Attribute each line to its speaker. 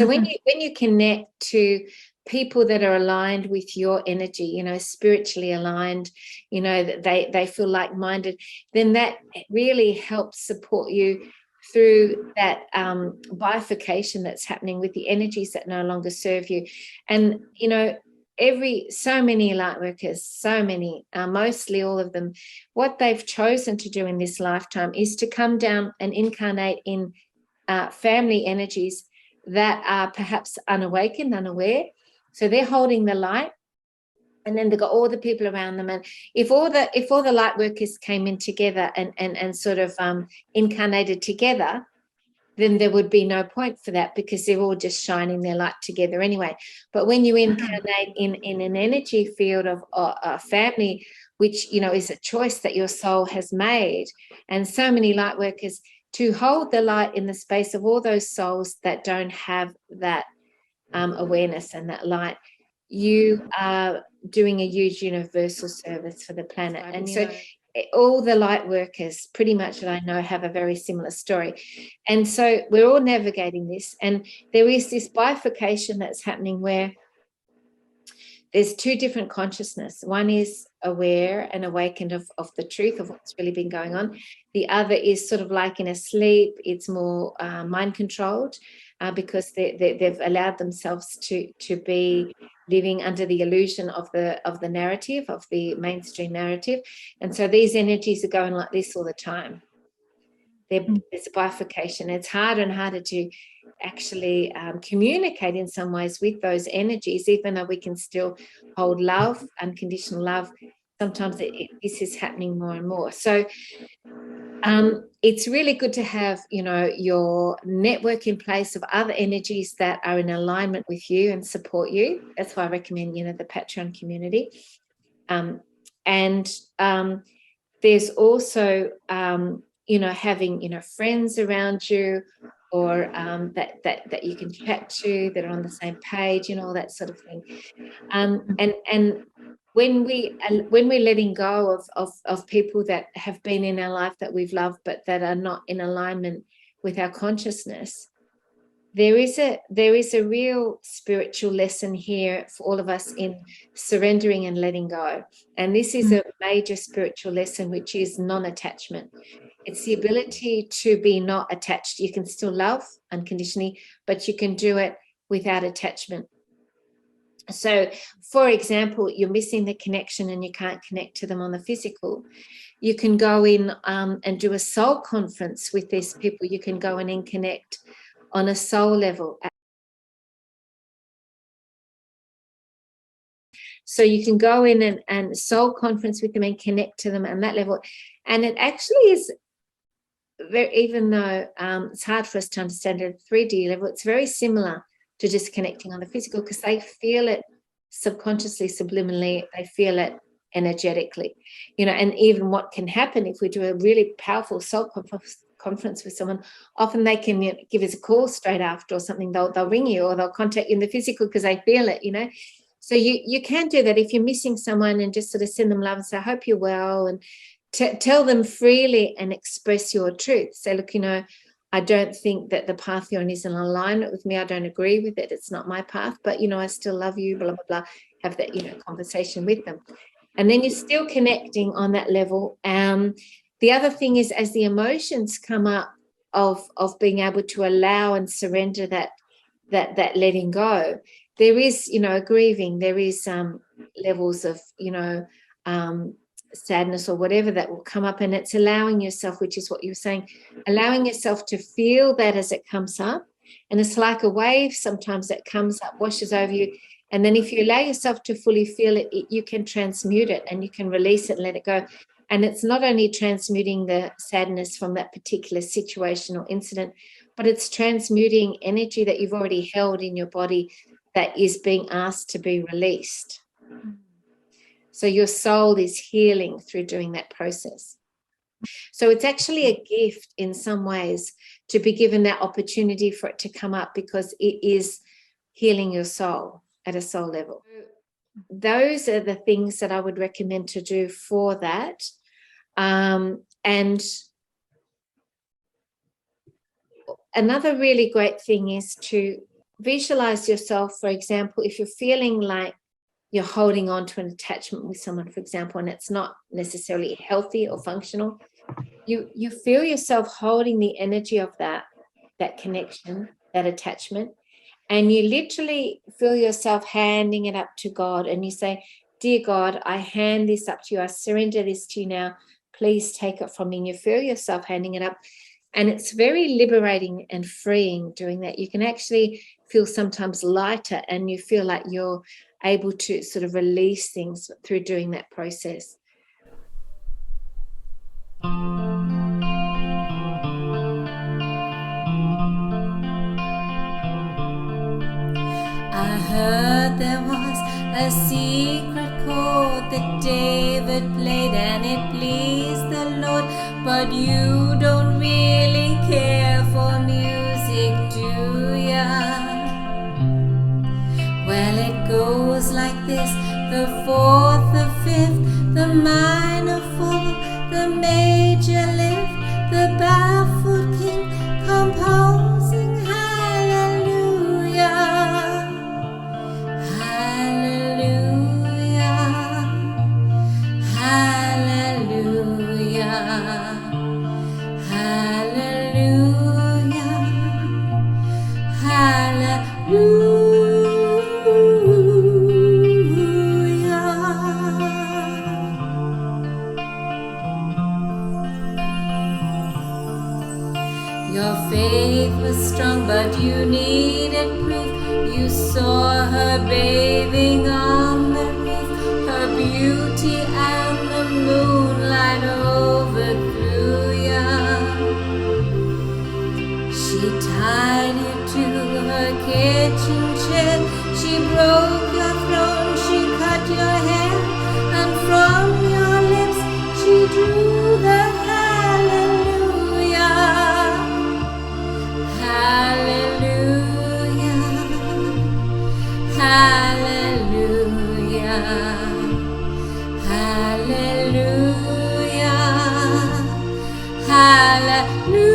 Speaker 1: So when you connect to people that are aligned with your energy, you know, spiritually aligned, you know, that they feel like-minded, then that really helps support you through that bifurcation that's happening with the energies that no longer serve you. And, you know, so many light workers, so many, mostly all of them, what they've chosen to do in this lifetime is to come down and incarnate in family energies that are perhaps unawakened, unaware. So they're holding the light, and then they've got all the people around them. And if all the light workers came in together and sort of incarnated together, then there would be no point for that, because they're all just shining their light together anyway. But when you incarnate in an energy field of a family, which, you know, is a choice that your soul has made, and so many light workers, to hold the light in the space of all those souls that don't have that awareness and that light, you are doing a huge universal service for the planet. And so all the light workers pretty much that I know have a very similar story. And so we're all navigating this, and there is this bifurcation that's happening where there's two different consciousness. One is aware and awakened of the truth of what's really been going on. The other is sort of like in a sleep. It's more mind controlled, because they've allowed themselves to be living under the illusion of the narrative, of the mainstream narrative. And so these energies are going like this all the time. There's a bifurcation. It's harder and harder to actually communicate in some ways with those energies, even though we can still hold love, unconditional love. Sometimes this is happening more and more. So it's really good to have, you know, your network in place of other energies that are in alignment with you and support you. That's why I recommend, you know, the Patreon community. There's also, you know, having, you know, friends around you, or that you can chat to, that are on the same page, you know, all that sort of thing. And when we're letting go of people that have been in our life that we've loved, but that are not in alignment with our consciousness, there is a real spiritual lesson here for all of us in surrendering and letting go. And this is a major spiritual lesson, which is non-attachment. It's the ability to be not attached. You can still love unconditionally, but you can do it without attachment. So, for example, you're missing the connection and you can't connect to them on the physical. You can go in and do a soul conference with these people. You can go in and connect on a soul level. So you can go in and soul conference with them and connect to them on that level. And it actually is very, even though it's hard for us to understand at a 3D level, it's very similar to just connecting on the physical, because they feel it subconsciously, subliminally, they feel it energetically, you know. And even what can happen if we do a really powerful soul conference with someone, often they can, you know, give us a call straight after or something. They'll ring you, or they'll contact you in the physical because they feel it, you know. So you can do that if you're missing someone, and just sort of send them love and say, I hope you're well, and tell them freely and express your truth. Say, look, you know, I don't think that the path you're on is in alignment with me. I don't agree with it. It's not my path, but, you know, I still love you, blah, blah, blah. Have that, you know, conversation with them. And then you're still connecting on that level. The other thing is, as the emotions come up of being able to allow and surrender that letting go, there is, you know, a grieving. There is levels of, you know, sadness or whatever that will come up, and it's allowing yourself, which is what you were saying, allowing yourself to feel that as it comes up. And it's like a wave sometimes that comes up, washes over you, and then if you allow yourself to fully feel it, you can transmute it and you can release it and let it go. And it's not only transmuting the sadness from that particular situation or incident, but it's transmuting energy that you've already held in your body that is being asked to be released. So your soul is healing through doing that process. So it's actually a gift in some ways to be given that opportunity for it to come up, because it is healing your soul at a soul level. Those are the things that I would recommend to do for that. And another really great thing is to visualize yourself, for example, if you're feeling like you're holding on to an attachment with someone, for example, and it's not necessarily healthy or functional, you feel yourself holding the energy of that connection, that attachment, and you literally feel yourself handing it up to God, and you say, dear God, I hand this up to you. I surrender this to you now. Please take it from me. And you feel yourself handing it up. And it's very liberating and freeing doing that. You can actually feel sometimes lighter, and you feel like you're able to sort of release things through doing that process.
Speaker 2: I heard there was a secret chord that David played and it pleased the Lord, but you don't really care for music, do ya? Well, it goes like this: the fourth, the fifth, the minor fall, the major lift, the baffled king composing hallelujah, hallelujah, hallelujah, hallelujah, hallelujah. Your faith was strong, but you needed proof. You saw her bathing on the roof, her beauty and the moonlight overthrew ya. She tied you to her kitchen chair, she broke your throne, she cut your hair, and from your lips she drew the hallelujah. Hallelujah, hallelujah, hallelujah, hallelujah.